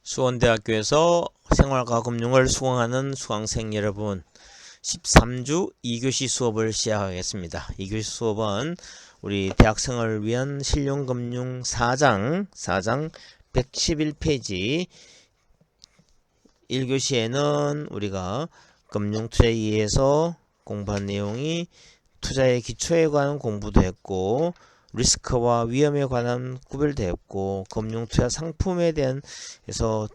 수원대학교에서 생활과 금융을 수강하는 수강생 여러분, 13주 2교시 수업을 시작하겠습니다. 2교시 수업은 우리 대학생을 위한 실용금융 4장 111페이지 1교시에는 우리가 금융투자에 의해서 공부한 내용이 투자의 기초에 관한 공부도 했고, 리스크와 위험에 관한 구별도 했고, 금융투자 상품에 대한 해서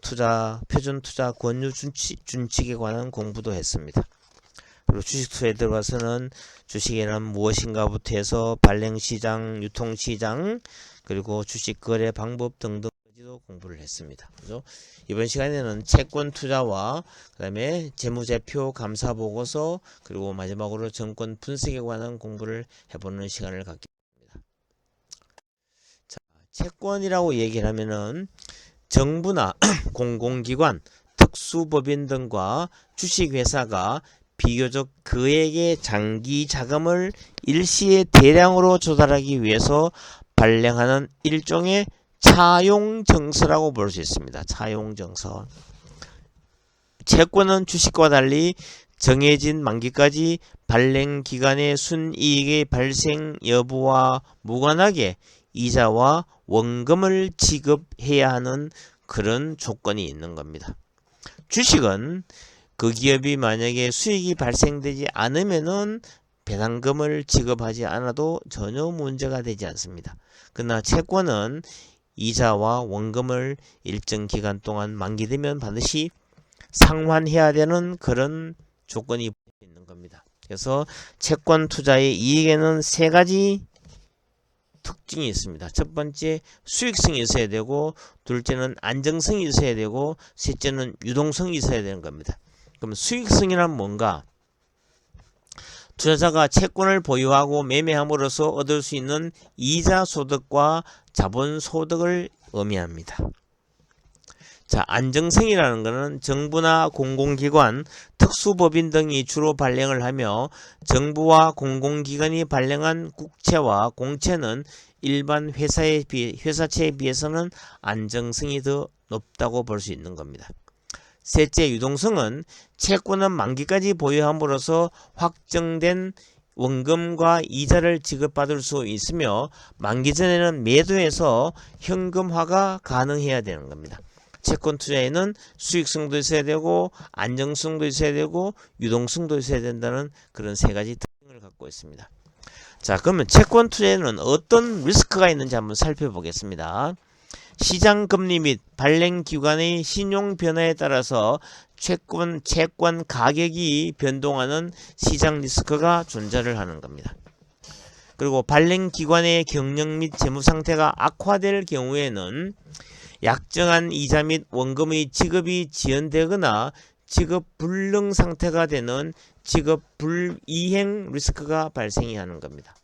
표준투자 권유 준칙에 관한 공부도 했습니다. 그리고 주식투자에 들어가서는 주식이란 무엇인가부터 해서 발행시장, 유통시장, 그리고 주식 거래 방법 등등까지도 공부를 했습니다. 그죠? 이번 시간에는 채권 투자와 그 다음에 재무제표 감사보고서, 그리고 마지막으로 정권 분석에 관한 공부를 해보는 시간을 갖겠습니다. 자, 채권이라고 얘기를 하면은 정부나 공공기관, 특수법인 등과 주식회사가 비교적 그에게 장기 자금을 일시에 대량으로 조달하기 위해서 발행하는 일종의 차용증서라고 볼 수 있습니다. 차용증서. 채권은 주식과 달리 정해진 만기까지 발행 기간의 순이익의 발생 여부와 무관하게 이자와 원금을 지급해야 하는 그런 조건이 있는 겁니다. 주식은 그 기업이 만약에 수익이 발생되지 않으면은 배당금을 지급하지 않아도 전혀 문제가 되지 않습니다. 그러나 채권은 이자와 원금을 일정 기간 동안 만기되면 반드시 상환해야 되는 그런 조건이 있는 겁니다. 그래서 채권 투자의 이익에는 세 가지 특징이 있습니다. 첫 번째, 수익성이 있어야 되고, 둘째는 안정성이 있어야 되고, 셋째는 유동성이 있어야 되는 겁니다. 그럼 수익성이란 뭔가? 투자자가 채권을 보유하고 매매함으로써 얻을 수 있는 이자 소득과 자본 소득을 의미합니다. 자, 안정성이라는 것은 정부나 공공기관, 특수법인 등이 주로 발행을 하며, 정부와 공공기관이 발행한 국채와 공채는 일반 회사채에 비해서는 안정성이 더 높다고 볼 수 있는 겁니다. 셋째, 유동성은 채권은 만기까지 보유함으로써 확정된 원금과 이자를 지급받을 수 있으며, 만기 전에는 매도해서 현금화가 가능해야 되는 겁니다. 채권 투자에는 수익성도 있어야 되고, 안정성도 있어야 되고, 유동성도 있어야 된다는 그런 세 가지 특징을 갖고 있습니다. 자, 그러면 채권 투자에는 어떤 리스크가 있는지 한번 살펴보겠습니다. 시장 금리 및 발행 기관의 신용 변화에 따라서 채권 가격이 변동하는 시장 리스크가 존재를 하는 겁니다. 그리고 발행 기관의 경영 및 재무 상태가 악화될 경우에는 약정한 이자 및 원금의 지급이 지연되거나 지급 불능 상태가 되는 지급 불이행 리스크가 발생이 하는 겁니다.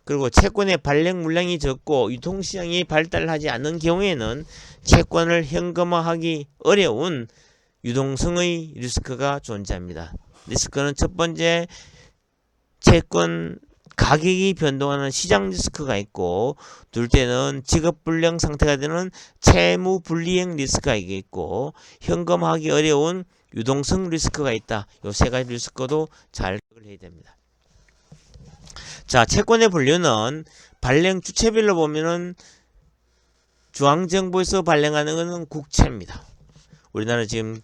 그리고 채권의 발행 물량이 적고 유통시장이 발달하지 않는 경우에는 채권을 현금화하기 어려운 유동성의 리스크가 존재합니다. 리스크는 첫 번째, 채권 가격이 변동하는 시장 리스크가 있고, 둘째는 지급불량 상태가 되는 채무 불이행 리스크가 있고, 현금화하기 어려운 유동성 리스크가 있다. 이 세 가지 리스크도 잘 해야 됩니다. 자, 채권의 분류는 발행 주체별로 보면은 중앙정부에서 발행하는 것은 국채입니다. 우리나라 지금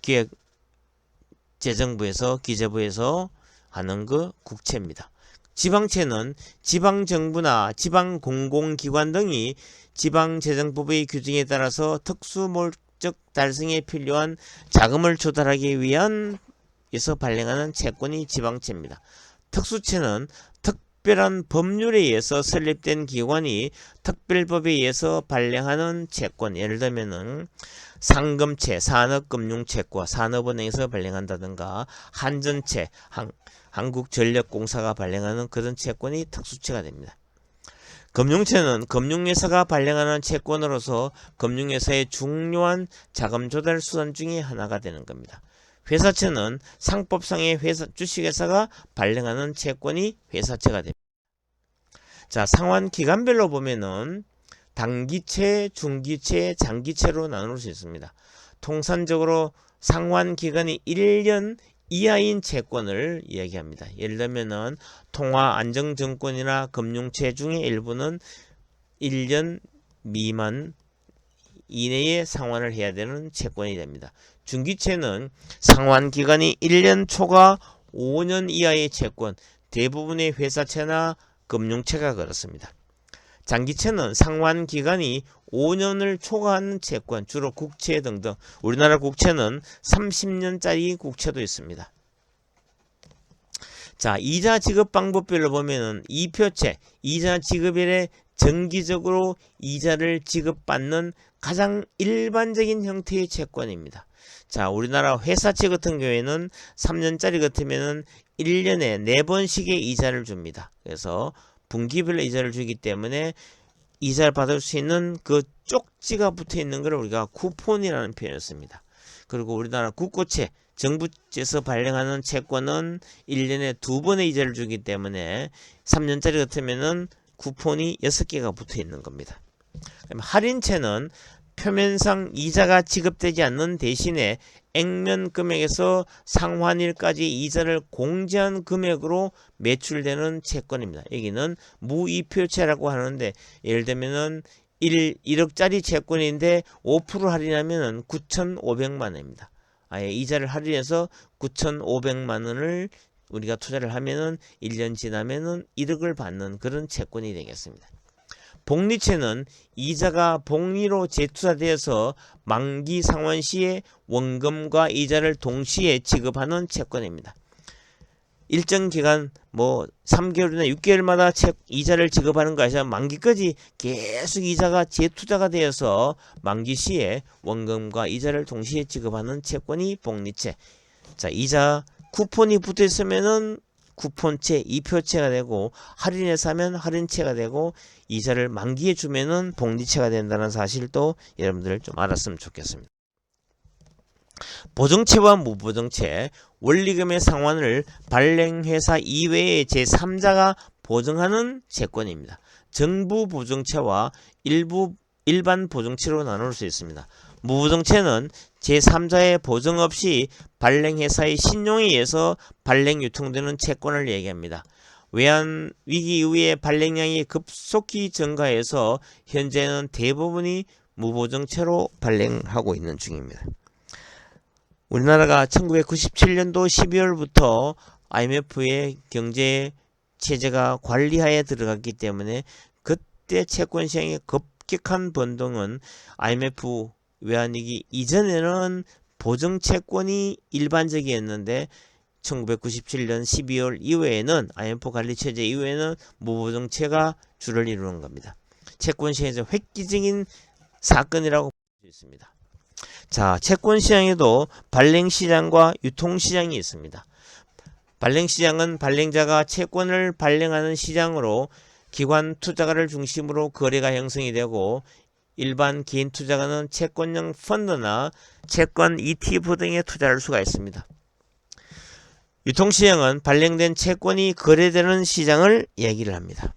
기재부에서 하는 거 국채입니다. 지방채는 지방정부나 지방공공기관 등이 지방재정법의 규정에 따라서 특수목적 달성에 필요한 자금을 조달하기 위해서 발행하는 채권이 지방채입니다. 특수채는 특별한 법률에 의해서 설립된 기관이 특별법에 의해서 발행하는 채권, 예를 들면은 상금채, 산업금융채권, 산업은행에서 발행한다든가, 한전채, 한국전력공사가 발행하는 그런 채권이 특수채가 됩니다. 금융채는 금융회사가 발행하는 채권으로서 금융회사의 중요한 자금 조달 수단 중에 하나가 되는 겁니다. 회사채는 상법상의 주식회사가 발행하는 채권이 회사채가 됩니다. 자, 상환 기간별로 보면은 단기채, 중기채, 장기채로 나눌 수 있습니다. 통상적으로 상환기간이 1년 이하인 채권을 이야기합니다. 예를 들면은 통화안정증권이나 금융채 중에 일부는 1년 미만 이내에 상환을 해야 되는 채권이 됩니다. 중기채는 상환기간이 1년 초과 5년 이하의 채권, 대부분의 회사채나 금융채가 그렇습니다. 장기채는 상환기간이 5년을 초과하는 채권, 주로 국채 등등. 우리나라 국채는 30년짜리 국채도 있습니다. 자, 이자 지급 방법별로 보면은 2표채, 이자 지급일에 정기적으로 이자를 지급받는 가장 일반적인 형태의 채권입니다. 자, 우리나라 회사채 같은 경우에는 3년짜리 같으면은 1년에 4번씩의 이자를 줍니다. 그래서 분기별로 이자를 주기 때문에 이자를 받을 수 있는 그 쪽지가 붙어 있는 걸 우리가 쿠폰이라는 표현을 씁니다. 그리고 우리나라 국고채, 정부에서 발행하는 채권은 1년에 2번의 이자를 주기 때문에 3년짜리 같으면은 쿠폰이 6개가 붙어 있는 겁니다. 할인채는 표면상 이자가 지급되지 않는 대신에 액면 금액에서 상환일까지 이자를 공제한 금액으로 매출되는 채권입니다. 여기는 무이표채라고 하는데 예를 들면은 1억짜리 채권인데 5% 할인하면은 9,500만 원입니다. 아예 이자를 할인해서 9,500만 원을 우리가 투자를 하면은 1년 지나면은 1억을 받는 그런 채권이 되겠습니다. 복리채는 이자가 복리로 재투자되어서 만기 상환 시에 원금과 이자를 동시에 지급하는 채권입니다. 일정 기간 3개월이나 6개월마다 이자를 지급하는 것이 아니라 만기까지 계속 이자가 재투자가 되어서 만기 시에 원금과 이자를 동시에 지급하는 채권이 복리채. 자, 이자 쿠폰이 붙어 있으면은 쿠폰채, 이표채가 되고 할인해서 하면 할인채가 되고 이자를 만기에 주면은 복리채가 된다는 사실도 여러분들 좀 알았으면 좋겠습니다. 보증채와 무보증채, 원리금의 상환을 발행회사 이외의 제3자가 보증하는 채권입니다. 정부 보증채와 일반 보증채로 나눌 수 있습니다. 무보증채는 제3자의 보증 없이 발행회사의 신용에 의해서 발행 유통되는 채권을 얘기합니다. 외환위기 이후에 발행량이 급속히 증가해서 현재는 대부분이 무보증채로 발행하고 있는 중입니다. 우리나라가 1997년도 12월부터 IMF의 경제 체제가 관리하에 들어갔기 때문에 그때 채권 시장의 급격한 변동은 IMF 외환위기 이전에는 보증채권이 일반적이었는데 1997년 12월 이후에는 IMF 관리체제 이후에는 무보증채가 주를 이루는 겁니다. 채권 시장에서 획기적인 사건이라고 볼 수 있습니다. 자, 채권 시장에도 발행 시장과 유통 시장이 있습니다. 발행 시장은 발행자가 채권을 발행하는 시장으로 기관 투자가를 중심으로 거래가 형성이 되고 일반 개인 투자가는 채권형 펀드나 채권 ETF 등에 투자할 수가 있습니다. 유통시장은 발행된 채권이 거래되는 시장을 얘기를 합니다.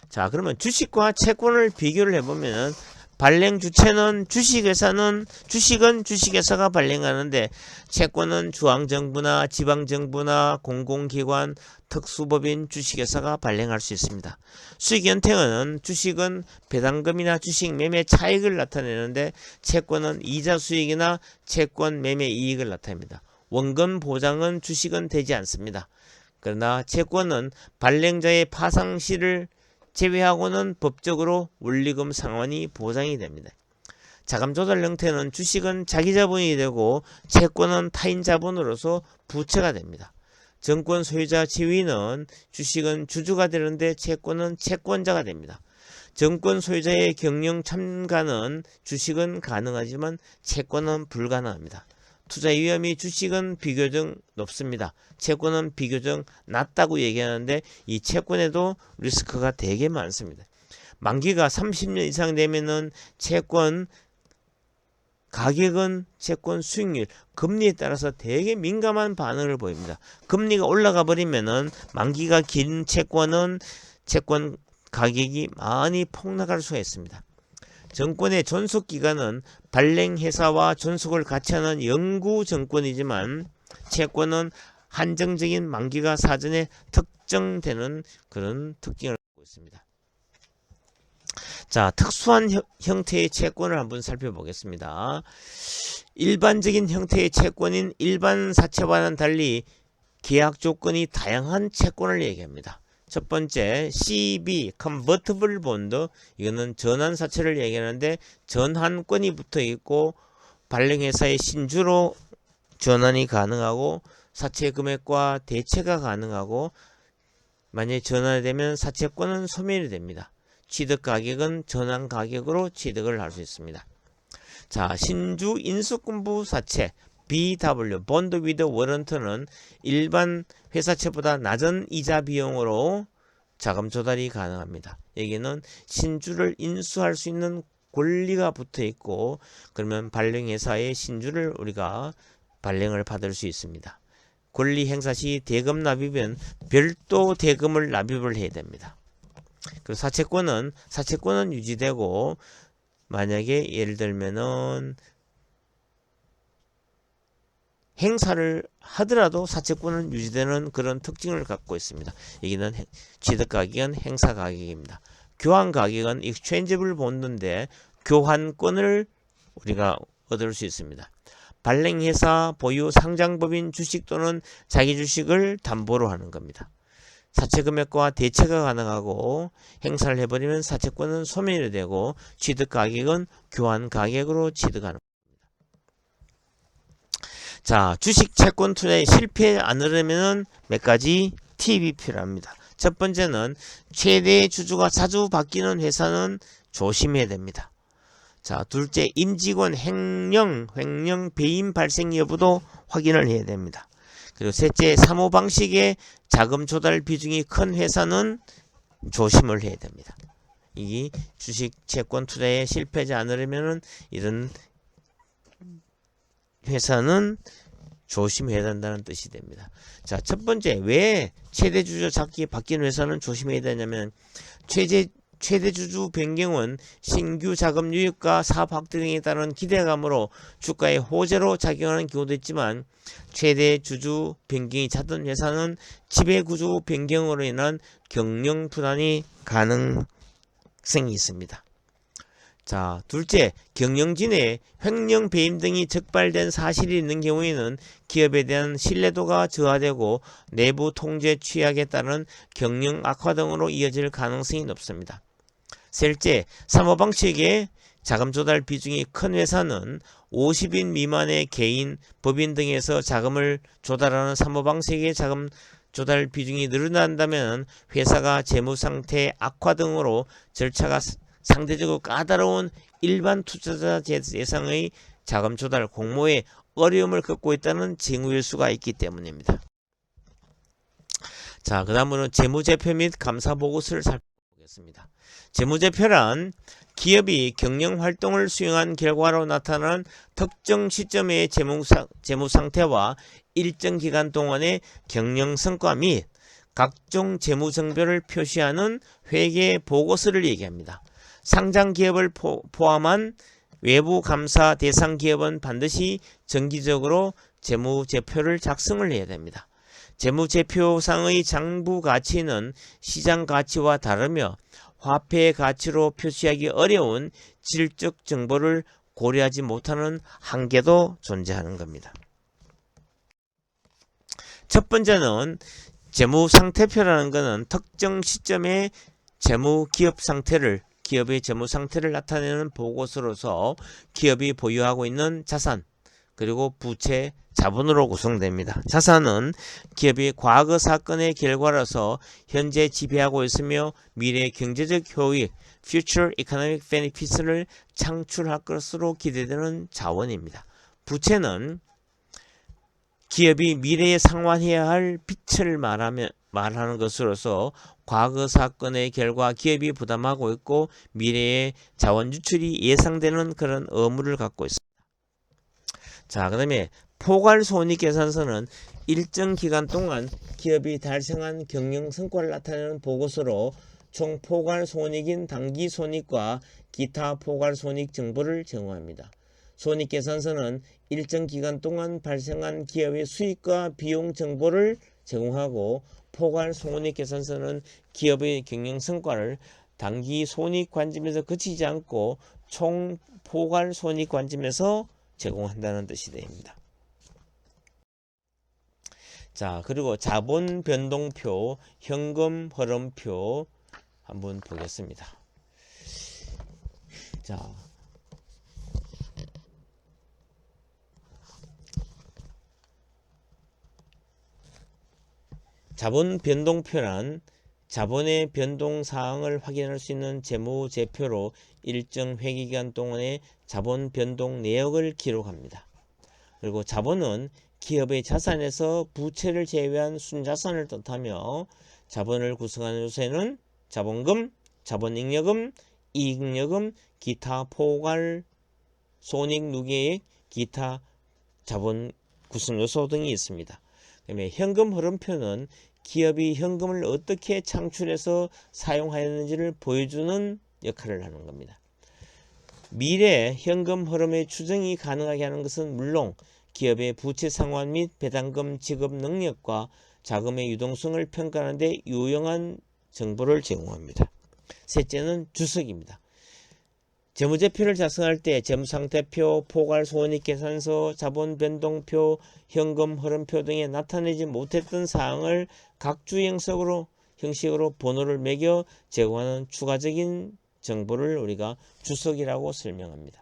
자, 그러면 주식과 채권을 비교를 해보면 발행 주체는 주식은 주식회사가 발행하는데 채권은 중앙정부나 지방정부나 공공기관, 특수법인 주식회사가 발행할 수 있습니다. 수익연태는 주식은 배당금이나 주식 매매 차익을 나타내는데 채권은 이자 수익이나 채권 매매 이익을 나타냅니다. 원금 보장은 주식은 되지 않습니다. 그러나 채권은 발행자의 파상 시를 제외하고는 법적으로 원리금 상환이 보장이 됩니다. 자금 조달 형태는 주식은 자기 자본이 되고 채권은 타인 자본으로서 부채가 됩니다. 정권 소유자 지위는 주식은 주주가 되는데 채권은 채권자가 됩니다. 정권 소유자의 경영 참가는 주식은 가능하지만 채권은 불가능합니다. 투자 위험이 주식은 비교적 높습니다. 채권은 비교적 낮다고 얘기하는데 이 채권에도 리스크가 되게 많습니다. 만기가 30년 이상 되면은 채권 가격은 채권 수익률, 금리에 따라서 되게 민감한 반응을 보입니다. 금리가 올라가 버리면은 만기가 긴 채권은 채권 가격이 많이 폭락할 수가 있습니다. 정권의 존속기관은 발행회사와 존속을 같이 하는 영구정권이지만 채권은 한정적인 만기가 사전에 특정되는 그런 특징을 갖고 있습니다. 자, 특수한 형태의 채권을 한번 살펴보겠습니다. 일반적인 형태의 채권인 일반 사채와는 달리 계약 조건이 다양한 채권을 얘기합니다. 첫 번째 CB Convertible Bond, 이거는 전환사채를 얘기하는데 전환권이 붙어 있고 발행회사의 신주로 전환이 가능하고 사채 금액과 대체가 가능하고 만약에 전환이 되면 사채권은 소멸이 됩니다. 취득 가격은 전환 가격으로 취득을 할 수 있습니다. 자, 신주 인수권부 사채 BW Bond with Warrant는 일반 회사채보다 낮은 이자 비용으로 자금 조달이 가능합니다. 여기는 신주를 인수할 수 있는 권리가 붙어 있고 그러면 발행회사의 신주를 우리가 발행을 받을 수 있습니다. 권리 행사 시 대금 납입은 별도 대금을 납입을 해야 됩니다. 그리고 사채권은 유지되고 만약에 예를 들면은 행사를 하더라도 사채권은 유지되는 그런 특징을 갖고 있습니다. 여기는 취득 가격은 행사 가격입니다. 교환 가격은 exchangeable bond인데 교환권을 우리가 얻을 수 있습니다. 발행회사 보유 상장법인 주식 또는 자기 주식을 담보로 하는 겁니다. 사채 금액과 대체가 가능하고 행사를 해버리면 사채권은 소멸이 되고 취득 가격은 교환 가격으로 취득하는 겁니다. 자, 주식 채권 투자에 실패 않으려면 몇 가지 팁이 필요합니다. 첫 번째는 최대 주주가 자주 바뀌는 회사는 조심해야 됩니다. 자, 둘째 임직원 횡령 배임 발생 여부도 확인을 해야 됩니다. 그리고 셋째 사모방식의 자금 조달 비중이 큰 회사는 조심을 해야 됩니다. 이 주식 채권 투자에 실패하지 않으려면 이런 회사는 조심해야 된다는 뜻이 됩니다. 자, 첫 번째 왜 최대 주주 작게 바뀌는 회사는 조심해야 되냐면 최대 주주 변경은 신규 자금 유입과 사업 확대 등에 따른 기대감으로 주가의 호재로 작용하는 경우도 있지만 최대 주주 변경이 잦은 회사는 지배구조 변경으로 인한 경영 불안이 가능성이 있습니다. 자, 둘째, 경영진의 횡령 배임 등이 적발된 사실이 있는 경우에는 기업에 대한 신뢰도가 저하되고 내부 통제 취약에 따른 경영 악화 등으로 이어질 가능성이 높습니다. 셋째, 사모방식의 자금 조달 비중이 큰 회사는 50인 미만의 개인, 법인 등에서 자금을 조달하는 사모방식의 자금 조달 비중이 늘어난다면 회사가 재무상태 악화 등으로 절차가 상대적으로 까다로운 일반 투자자 대상의 자금 조달 공모에 어려움을 겪고 있다는 징후일 수가 있기 때문입니다. 자, 그 다음으로는 재무제표 및 감사보고서를 살펴보겠습니다. 재무제표란 기업이 경영활동을 수행한 결과로 나타난 특정 시점의 재무상태와 일정 기간 동안의 경영성과 및 각종 재무정보를 표시하는 회계보고서를 얘기합니다. 상장 기업을 포함한 외부 감사 대상 기업은 반드시 정기적으로 재무제표를 작성을 해야 됩니다. 재무제표상의 장부 가치는 시장 가치와 다르며 화폐 가치로 표시하기 어려운 질적 정보를 고려하지 못하는 한계도 존재하는 겁니다. 첫 번째는 재무상태표라는 것은 특정 시점의 기업의 재무 상태를 나타내는 보고서로서 기업이 보유하고 있는 자산 그리고 부채, 자본으로 구성됩니다. 자산은 기업이 과거 사건의 결과로서 현재 지배하고 있으며 미래 경제적 효익, future economic benefits를 창출할 것으로 기대되는 자원입니다. 부채는 기업이 미래에 상환해야 할 빚을 말하는 것으로서 과거 사건의 결과 기업이 부담하고 있고 미래의 자원 유출이 예상되는 그런 의무를 갖고 있습니다. 자, 그 다음에 포괄손익계산서는 일정 기간 동안 기업이 달성한 경영 성과를 나타내는 보고서로 총 포괄 손익인 당기 손익과 기타 포괄 손익 정보를 제공합니다. 손익계산서는 일정 기간 동안 발생한 기업의 수익과 비용 정보를 제공하고 포괄 손익계산서는 기업의 경영 성과를 단기 손익 관점에서 그치지 않고 총 포괄 손익 관점에서 제공한다는 뜻이 됩니다. 자, 그리고 자본 변동표, 현금 흐름표 한번 보겠습니다. 자, 자본 변동표란 자본의 변동 사항을 확인할 수 있는 재무제표로 일정 회계기간 동안의 자본 변동 내역을 기록합니다. 그리고 자본은 기업의 자산에서 부채를 제외한 순자산을 뜻하며 자본을 구성하는 요소에는 자본금, 자본잉여금, 이익잉여금, 기타 포괄 손익 누계액, 기타 자본 구성 요소 등이 있습니다. 그다음에 현금 흐름표는 기업이 현금을 어떻게 창출해서 사용하였는지를 보여주는 역할을 하는 겁니다. 미래 현금 흐름의 추정이 가능하게 하는 것은 물론 기업의 부채 상환 및 배당금 지급 능력과 자금의 유동성을 평가하는 데 유용한 정보를 제공합니다. 셋째는 주석입니다. 재무제표를 작성할 때 재무상태표, 포괄손익계산서, 자본변동표, 현금 흐름표 등에 나타내지 못했던 사항을 각주 형식으로 번호를 매겨 제공하는 추가적인 정보를 우리가 주석이라고 설명합니다.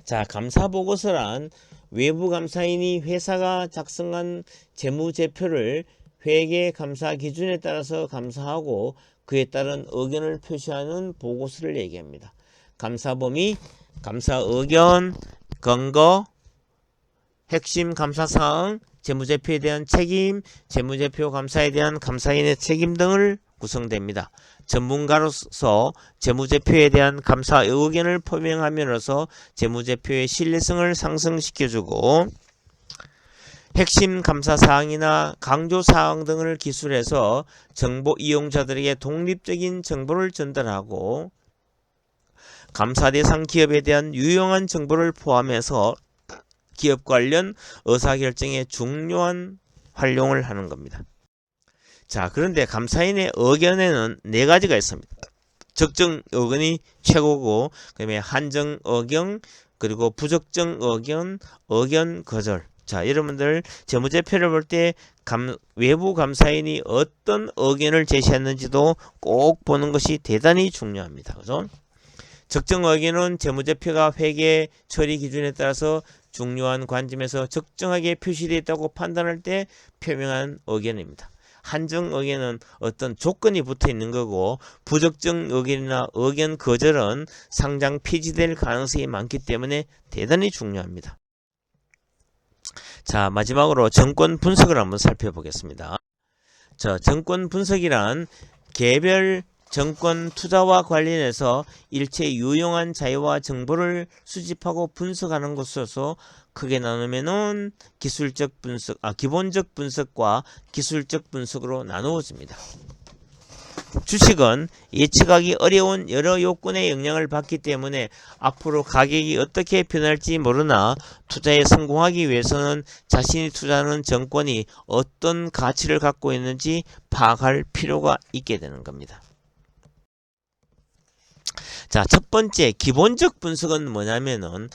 자, 감사보고서란 외부 감사인이 회사가 작성한 재무제표를 회계 감사 기준에 따라서 감사하고 그에 따른 의견을 표시하는 보고서를 얘기합니다. 감사 범위, 감사 의견, 근거, 핵심 감사사항, 재무제표에 대한 책임, 재무제표 감사에 대한 감사인의 책임 등을 구성됩니다. 전문가로서 재무제표에 대한 감사 의견을 표명함으로써 재무제표의 신뢰성을 상승시켜주고 핵심 감사사항이나 강조사항 등을 기술해서 정보 이용자들에게 독립적인 정보를 전달하고 감사 대상 기업에 대한 유용한 정보를 포함해서 기업 관련 의사결정에 중요한 활용을 하는 겁니다. 자, 그런데 감사인의 의견에는 4가지가 있습니다. 적정 의견이 최고고, 그다음에 한정 의견, 그리고 부적정 의견, 의견 거절. 자, 여러분들 재무제표를 볼 때 외부 감사인이 어떤 의견을 제시했는지도 꼭 보는 것이 대단히 중요합니다. 그죠? 적정 의견은 재무제표가 회계 처리 기준에 따라서 중요한 관점에서 적정하게 표시되어 있다고 판단할 때 표명한 의견입니다. 한정 의견은 어떤 조건이 붙어 있는 거고, 부적정 의견이나 의견 거절은 상장 폐지될 가능성이 많기 때문에 대단히 중요합니다. 자, 마지막으로 정권 분석을 한번 살펴보겠습니다. 자, 정권 분석이란 개별 정권 투자와 관련해서 일체 유용한 자료와 정보를 수집하고 분석하는 것으로서 크게 나누면은 기본적 분석과 기술적 분석으로 나누어집니다. 주식은 예측하기 어려운 여러 요건의 영향을 받기 때문에 앞으로 가격이 어떻게 변할지 모르나 투자에 성공하기 위해서는 자신이 투자하는 정권이 어떤 가치를 갖고 있는지 파악할 필요가 있게 되는 겁니다. 자, 첫 번째 기본적 분석은 뭐냐면은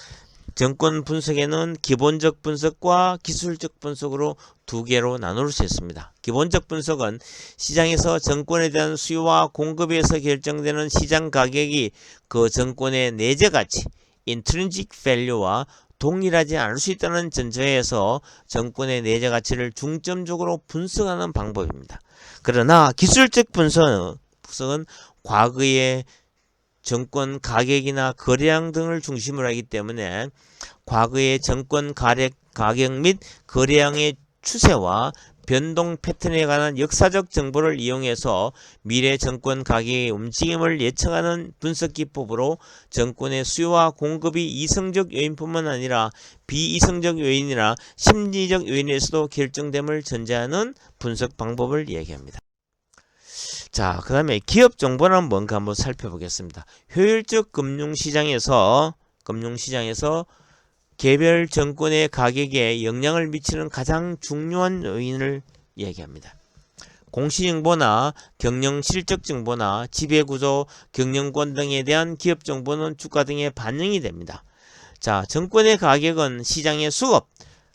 정권 분석에는 기본적 분석과 기술적 분석으로 2개로 나눌 수 있습니다. 기본적 분석은 시장에서 정권에 대한 수요와 공급에서 결정되는 시장 가격이 그 정권의 내재 가치, intrinsic value와 동일하지 않을 수 있다는 전제에서 정권의 내재 가치를 중점적으로 분석하는 방법입니다. 그러나 기술적 분석은 과거의 정권 가격이나 거래량 등을 중심으로 하기 때문에 과거의 정권 가격 및 거래량의 추세와 변동 패턴에 관한 역사적 정보를 이용해서 미래 정권 가격의 움직임을 예측하는 분석 기법으로 정권의 수요와 공급이 이성적 요인뿐만 아니라 비이성적 요인이나 심리적 요인에서도 결정됨을 전제하는 분석 방법을 얘기합니다. 자, 그 다음에 기업 정보는 뭔가 한번 살펴보겠습니다. 효율적 금융시장에서 개별 정권의 가격에 영향을 미치는 가장 중요한 요인을 얘기합니다. 공시정보나 경영실적정보나 지배구조, 경영권 등에 대한 기업정보는 주가 등에 반영이 됩니다. 자, 정권의 가격은 시장의 수급,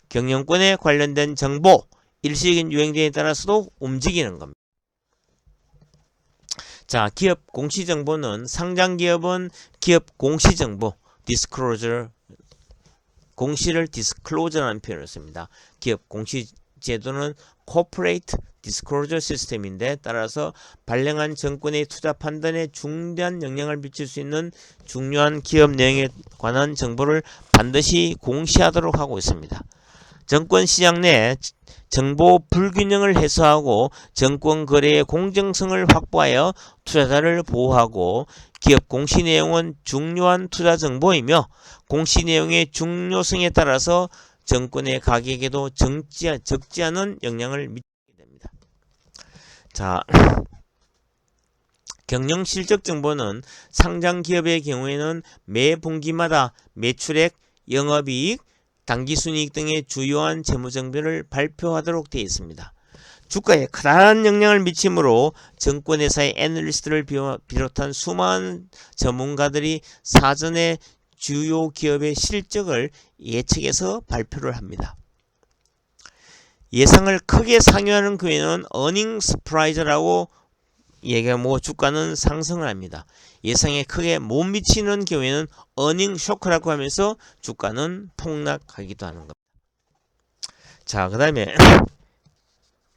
경영권에 관련된 정보, 일시적인 유행 등에 따라서도 움직이는 겁니다. 자, 기업 공시정보는 상장기업은 기업 공시정보, disclosure, 공시를 disclose라는 표현을 씁니다. 기업 공시제도는 corporate disclosure system인데 따라서 발행한 정권의 투자 판단에 중대한 영향을 미칠 수 있는 중요한 기업 내용에 관한 정보를 반드시 공시하도록 하고 있습니다. 정권 시장 내 정보 불균형을 해소하고 정권 거래의 공정성을 확보하여 투자자를 보호하고 기업 공시 내용은 중요한 투자 정보이며 공시 내용의 중요성에 따라서 정권의 가격에도 적지 않은 영향을 미치게 됩니다. 자, 경영 실적 정보는 상장 기업의 경우에는 매 분기마다 매출액, 영업이익, 당기순이익 등의 주요한 재무정보를 발표하도록 되어 있습니다. 주가에 커다란 영향을 미치므로 정권회사의 애널리스트를 비롯한 수많은 전문가들이 사전에 주요 기업의 실적을 예측해서 발표를 합니다. 예상을 크게 상회하는 경우에는 어닝 서프라이즈라고 얘기하고 주가는 상승을 합니다. 예상에 크게 못 미치는 경우에는 어닝 쇼크라고 하면서 주가는 폭락하기도 하는 겁니다. 자, 그 다음에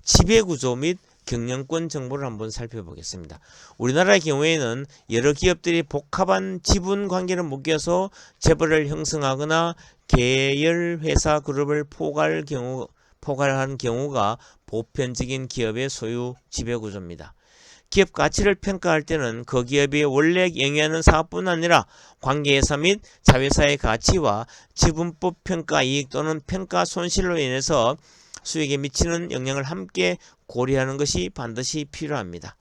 지배구조 및 경영권 정보를 한번 살펴보겠습니다. 우리나라의 경우에는 여러 기업들이 복합한 지분 관계를 묶여서 재벌을 형성하거나 계열회사 그룹을 포괄한 경우가 보편적인 기업의 소유 지배구조입니다. 기업 가치를 평가할 때는 그 기업이 원래 영위하는 사업뿐 아니라 관계회사 및 자회사의 가치와 지분법 평가 이익 또는 평가 손실로 인해서 수익에 미치는 영향을 함께 고려하는 것이 반드시 필요합니다.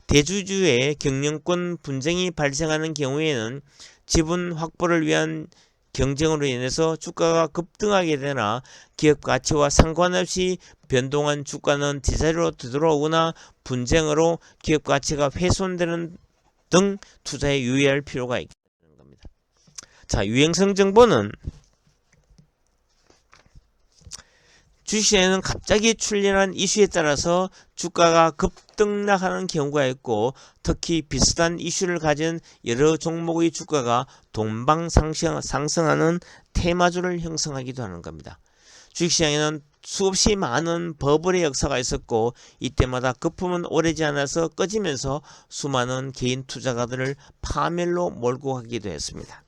대주주의 경영권 분쟁이 발생하는 경우에는 지분 확보를 위한 경쟁으로 인해서 주가가 급등하게 되나 기업 가치와 상관없이 변동한 주가는 제자리로 되돌아오거나 분쟁으로 기업 가치가 훼손되는 등 투자에 유의할 필요가 있는 겁니다. 자, 유행성 정보는 주식시장에는 갑자기 출현한 이슈에 따라서 주가가 급등락하는 경우가 있고 특히 비슷한 이슈를 가진 여러 종목의 주가가 동방 상승하는 테마주를 형성하기도 하는 겁니다. 주식시장에는 수없이 많은 버블의 역사가 있었고 이때마다 거품은 오래지 않아서 꺼지면서 수많은 개인 투자가들을 파멸로 몰고 가기도 했습니다.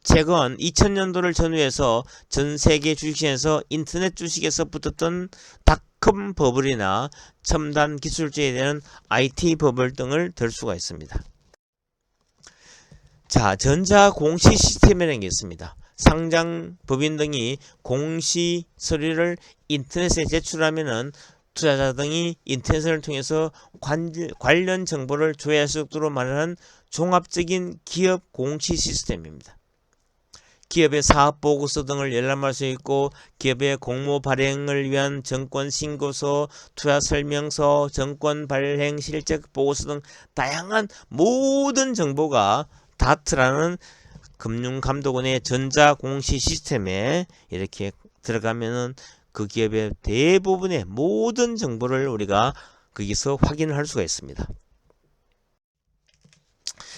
최근 2000년도를 전후해서 전 세계 주식시장에서 인터넷 주식에서 붙었던 닷컴 버블이나 첨단 기술주의에 대한 IT 버블 등을 들 수가 있습니다. 자, 전자 공시 시스템이라는 게 있습니다. 상장 법인 등이 공시 서류를 인터넷에 제출하면은 투자자 등이 인터넷을 통해서 관련 정보를 조회할 수 있도록 마련한 종합적인 기업 공시 시스템입니다. 기업의 사업보고서 등을 열람할 수 있고 기업의 공모 발행을 위한 정권신고서, 투자설명서, 정권 발행 실적 보고서 등 다양한 모든 정보가 다트라는 금융감독원의 전자공시 시스템에 이렇게 들어가면은 그 기업의 대부분의 모든 정보를 우리가 거기서 확인을 할 수가 있습니다.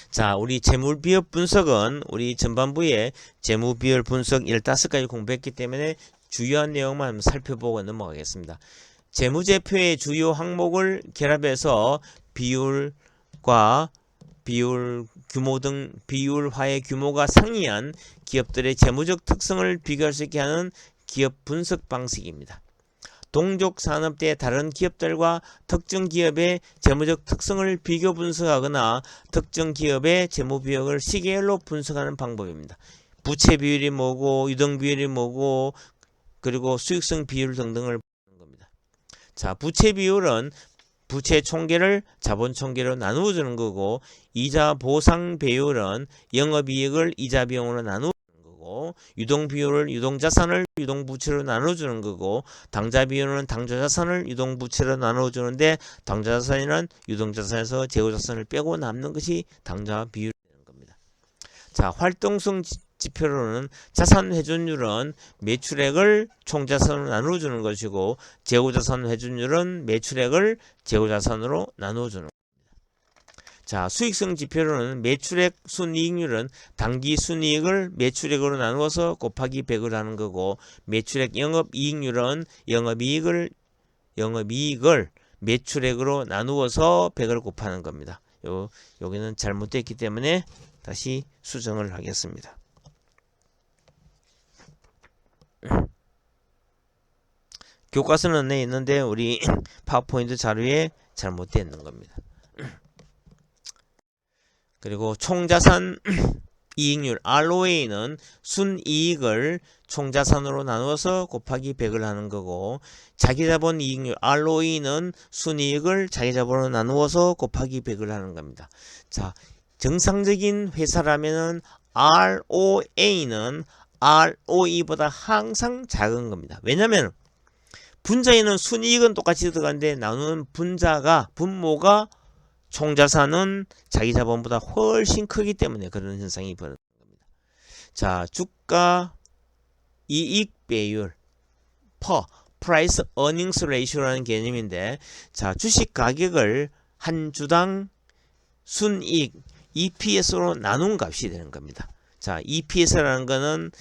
자, 우리 재물비율 분석은 우리 전반부에 재무비율 분석 15가지 공부했기 때문에 주요한 내용만 한번 살펴보고 넘어가겠습니다. 재무제표의 주요 항목을 결합해서 비율과 비율 규모 등 비율화의 규모가 상이한 기업들의 재무적 특성을 비교할 수 있게 하는 기업 분석 방식입니다. 동족 산업대의 다른 기업들과 특정 기업의 재무적 특성을 비교 분석하거나 특정 기업의 재무 비율을 시계열로 분석하는 방법입니다. 부채 비율이 뭐고 유동 비율이 뭐고 그리고 수익성 비율 등등을 보는 겁니다. 자, 부채 비율은 부채 총계를 자본 총계로 나누어 주는 거고, 이자 보상 배율은 영업이익을 이자 비용으로 나누어 주는 거고, 유동 비율을 유동 자산을 유동 부채로 나누어 주는 거고, 당좌 비율은 당좌 자산을 유동 부채로 나누어 주는데, 당좌 자산이란 유동 자산에서 재고 자산을 빼고 남는 것이 당좌 비율이 되는 겁니다. 자, 활동성 지표로는 자산 회전율은 매출액을 총자산으로 나누어 주는 것이고, 재고자산 회전율은 매출액을 재고자산으로 나누어 주는 겁니다. 자, 수익성 지표로는 매출액 순이익률은 당기 순이익을 매출액으로 나누어서 곱하기 100을 하는 거고, 매출액 영업이익률은 영업이익을 매출액으로 나누어서 100을 곱하는 겁니다. 여기는 잘못됐기 때문에 다시 수정을 하겠습니다. 교과서는 내 있는데 우리 파워포인트 자료에 잘못되어 있는 겁니다. 그리고 총자산 이익률 ROA는 순이익을 총자산으로 나누어서 곱하기 100을 하는 거고, 자기자본 이익률 ROE는 순이익을 자기자본으로 나누어서 곱하기 100을 하는 겁니다. 자, 정상적인 회사라면은 ROA는 ROE보다 항상 작은 겁니다. 왜냐면 분자에는 순이익은 똑같이 들어가는데 나누는 분모가 총자산은 자기 자본보다 훨씬 크기 때문에 그런 현상이 벌어지는 겁니다. 자, 주가 이익 배율 Price Earnings Ratio라는 개념인데, 자, 주식 가격을 한 주당 순이익 EPS로 나눈 값이 되는 겁니다. 자, EPS라는 거는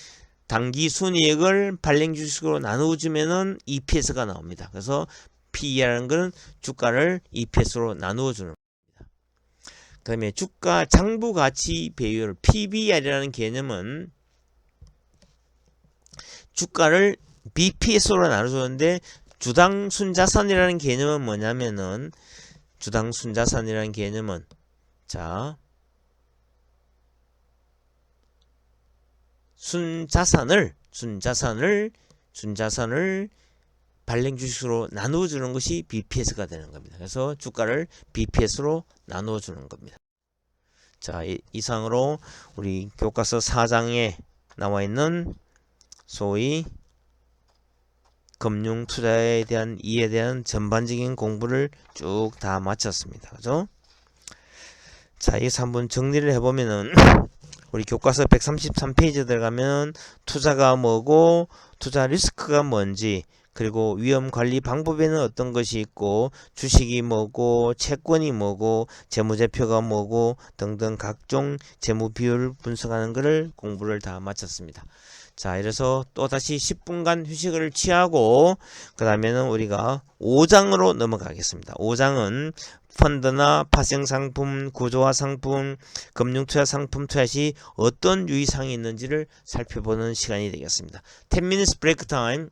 당기 순이익을 발행 주식으로 나누어주면은 EPS가 나옵니다. 그래서 PE라는 거는 주가를 EPS로 나누어 주는 겁니다. 그 다음에 주가 장부 가치 배율 PBR이라는 개념은 주가를 BPS로 나눠주는데, 주당 순자산이라는 개념은 뭐냐면은, 주당 순자산이라는 개념은, 자, 순자산을 발행 주식으로 나누어 주는 것이 BPS가 되는 겁니다. 그래서 주가를 BPS로 나누어 주는 겁니다. 자, 이상으로 우리 교과서 4장에 나와 있는 소위 금융 투자에 대한 이해에 대한 전반적인 공부를 쭉 다 마쳤습니다. 그죠? 자, 여기서 한번 정리를 해보면은, 우리 교과서 133페이지 들어가면 투자가 뭐고, 투자 리스크가 뭔지, 그리고 위험 관리 방법에는 어떤 것이 있고, 주식이 뭐고, 채권이 뭐고, 재무제표가 뭐고 등등 각종 재무 비율을 분석하는 것을 공부를 다 마쳤습니다. 자, 이래서 또 다시 10분간 휴식을 취하고 그 다음에는 우리가 5장으로 넘어가겠습니다. 5장은 펀드나 파생상품, 구조화 상품, 금융투자 상품 투자 시 어떤 유의사항이 있는지를 살펴보는 시간이 되겠습니다. 10 minutes break time.